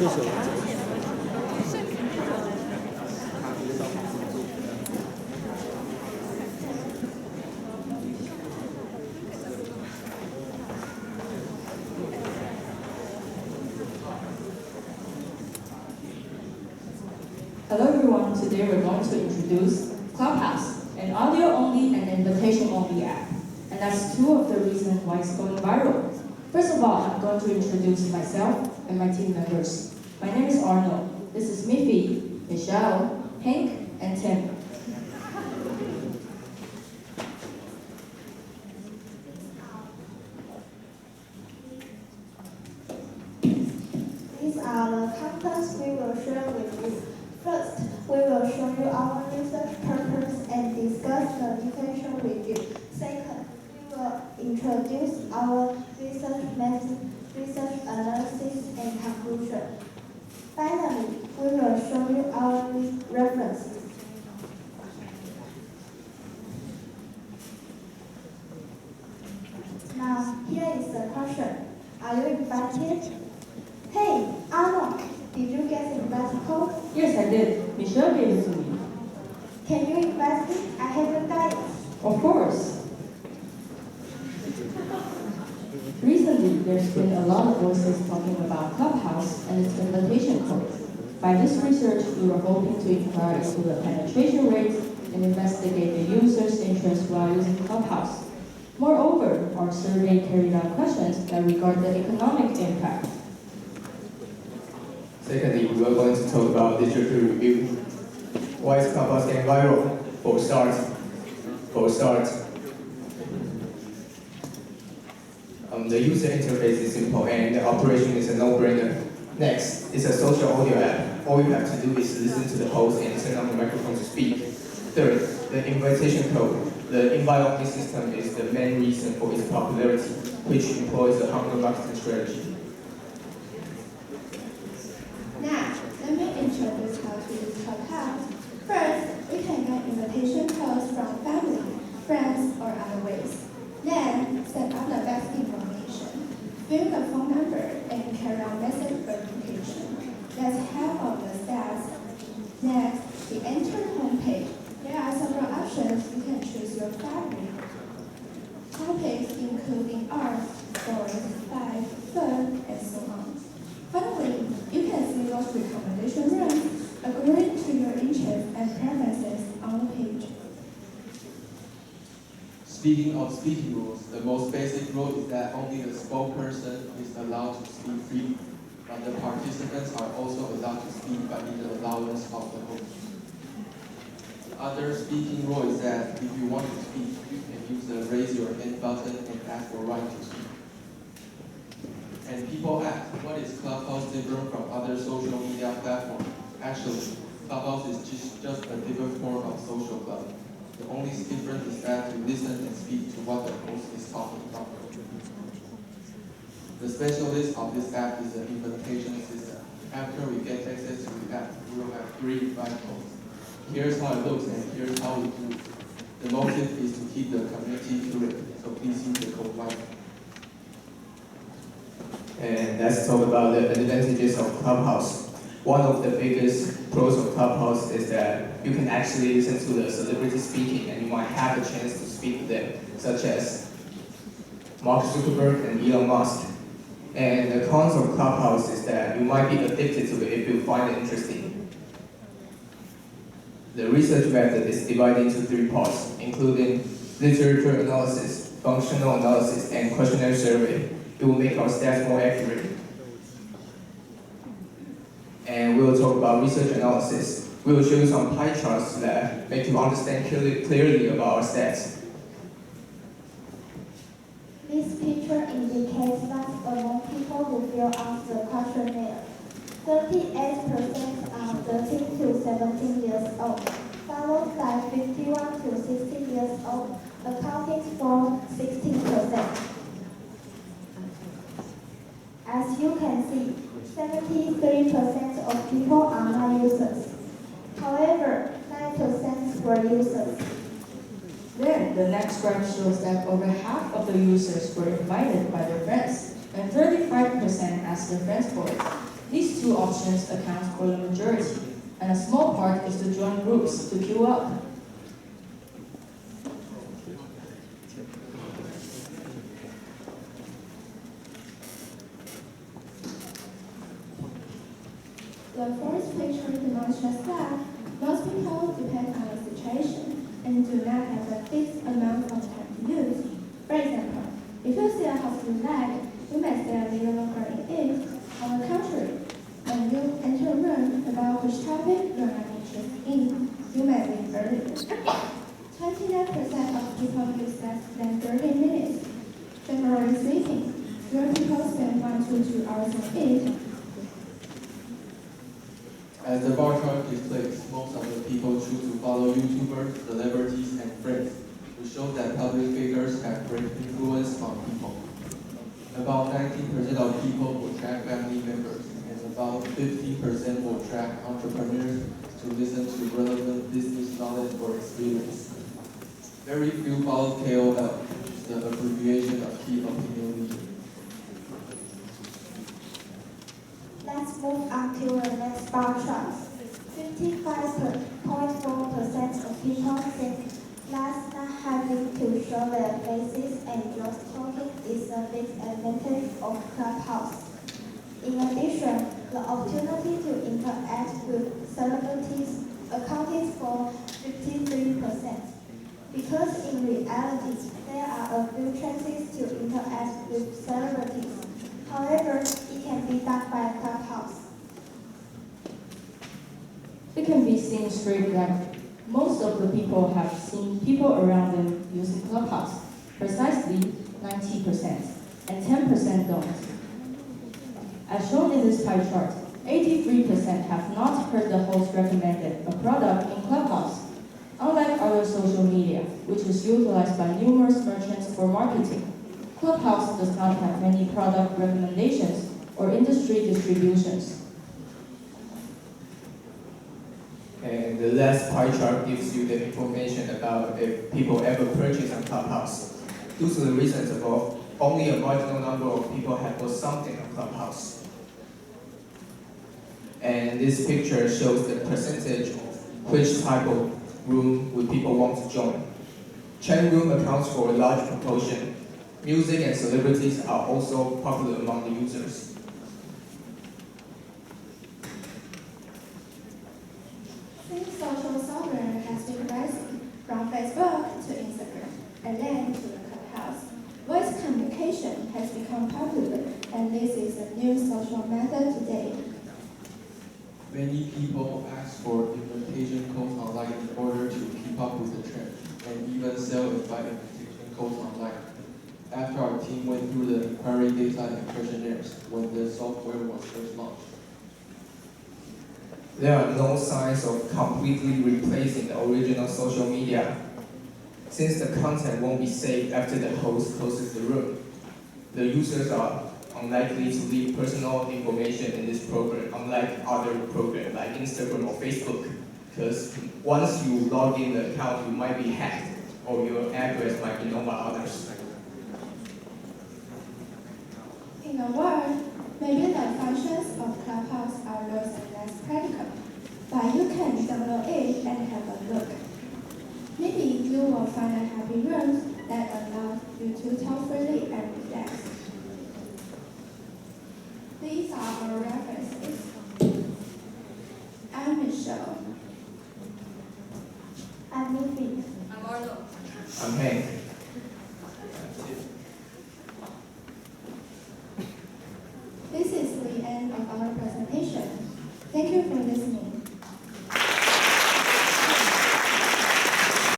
Hello everyone, today we're going to introduce Clubhouse, an audio-only and invitation-only app. And that's two of the reasons why it's going viral. First of all, I'm going to introduce myself and my team members. My name is Arnold. This is Miffy, Michelle, Hank, and Tim. These are the contents we will share with you. First, we will show you our research purpose and discuss the intention with you. Second, we will introduce our research method, research analysis, and conclusion. Finally, we will show you our references. Now, here is the question. Are you invited? Hey, Arnold, did you get invited code? Yes, I did. Michelle gave it to me. Can you invite me? I haven't got it. Of course. Recently, there's been a lot of voices talking about Clubhouse and its invitation code. By this research, we were hoping to inquire into the penetration rates and investigate the user's interest while using Clubhouse. Moreover, our survey carried out questions that regard the economic impact. Secondly, we are going to talk about literature review. Why is Clubhouse getting viral? For start, the user interface is simple and the operation is a no-brainer. Next, it's a social audio app. All you have to do is listen to the host and turn on the microphone to speak. Third, the invitation code. The invite-only system is the main reason for its popularity, which employs a hunger marketing strategy. Now, let me introduce how to use Clubhouse. First, we can get invitation codes from family, friends, or other ways. Then, set up the best information. Fill the phone number and carry out message verification. Let's have all the stats. Next, the enter homepage. There are several options. You can choose your favorite. Topics including art, stories, life, fun, and so on. Finally, you can see those recommendation runs according to your interests and preferences on the page. Speaking of speaking rules, the most basic rule is that only the spokesperson is allowed to speak freely, but the participants are also allowed to speak by the allowance of the host. The other speaking rule is that if you want to speak, you can use the raise your hand button and ask for right to speak. And people ask, what is Clubhouse different from other social media platforms? Actually, Clubhouse is just a different form of social club. The only difference is that you listen and speak to what the host is talking about. The specialist of this app is the invitation system. After we get access to the app, we will have 3 invite codes. Here's how it looks and here's how we do it. The motive is to keep the community curious, so please use the code wisely. And let's talk about the advantages of Clubhouse. One of the biggest pros of Clubhouse is that you can actually listen to the celebrity speaking and you might have a chance to speak with them, such as Mark Zuckerberg and Elon Musk. And the cons of Clubhouse is that you might be addicted to it if you find it interesting. The research method is divided into 3 parts, including literature analysis, functional analysis, and questionnaire survey. It will make our stats more accurate. And we will talk about research analysis. We will show you some pie charts that make you understand clearly about our stats. This picture indicates that among people who fill out the questionnaire, 38% are 13 to 17 years old, followed by 51 to 60 years old, accounting for 16%. As you can see, 73% of people are not users. However, 9% were users. Then, the next graph shows that over half of the users were invited by their friends, and 35% asked their friends for it. These two options account for the majority, and a small part is to join groups to queue up. The first picture demonstrates that most people depend on the situation and do not have a fixed amount of time to use. For example, if you see a hospital lag, you may stay a little longer in it. On the contrary, when you enter a room about which topic you are not interested in, you may leave early. 29% of people use less than 30 minutes. Generally speaking, fewer people spend 1 to 2 hours on it. As the bar chart displays, most of the people choose to follow YouTubers, celebrities, and friends, which shows that public figures have great influence on people. About 19% of people will track family members, and about 15% will track entrepreneurs to listen to relevant business knowledge or experience. Very few follow KOL, which is the abbreviation of key opinion leader. Let's move on to the next bar chart. 55.4% of people think that not having to show their faces and just talking is a big advantage of Clubhouse. In addition, the opportunity to interact with celebrities accounted for 53%. Because in reality, there are a few chances to interact with celebrities. However, it can be done by Clubhouse. It can be seen straight that most of the people have seen people around them using Clubhouse, precisely 90%, and 10% don't. As shown in this pie chart, 83% have not heard the host recommended a product in Clubhouse. Unlike other social media, which is utilized by numerous merchants for marketing, Clubhouse does not have many product recommendations or industry distributions. And the last pie chart gives you the information about if people ever purchase on Clubhouse. Due to the reasons above, only a marginal number of people have bought something on Clubhouse. And this picture shows the percentage of which type of room would people want to join. Chat room accounts for a large proportion. Music and celebrities are also popular among the users. Since social software has been rising from Facebook to Instagram and then to the Clubhouse, voice communication has become popular, and this is a new social method today. Many people ask for invitation codes online in order to keep up with the trend, and even sell invite invitation codes online. After our team went through the inquiry data and questionnaires when the software was first launched. There are no signs of completely replacing the original social media, since the content won't be saved after the host closes the room. The users are unlikely to leave personal information in this program, unlike other programs like Instagram or Facebook, because once you log in the account, you might be hacked, or your address might be known by others. In a word, maybe the functions of Clubhouse are less and less practical, but you can download it and have a look. Maybe you will find a happy room that allows you to talk freely and relax. These are our references. I'm Michelle. I'm Luffy. I'm Arnold. I'm Hank.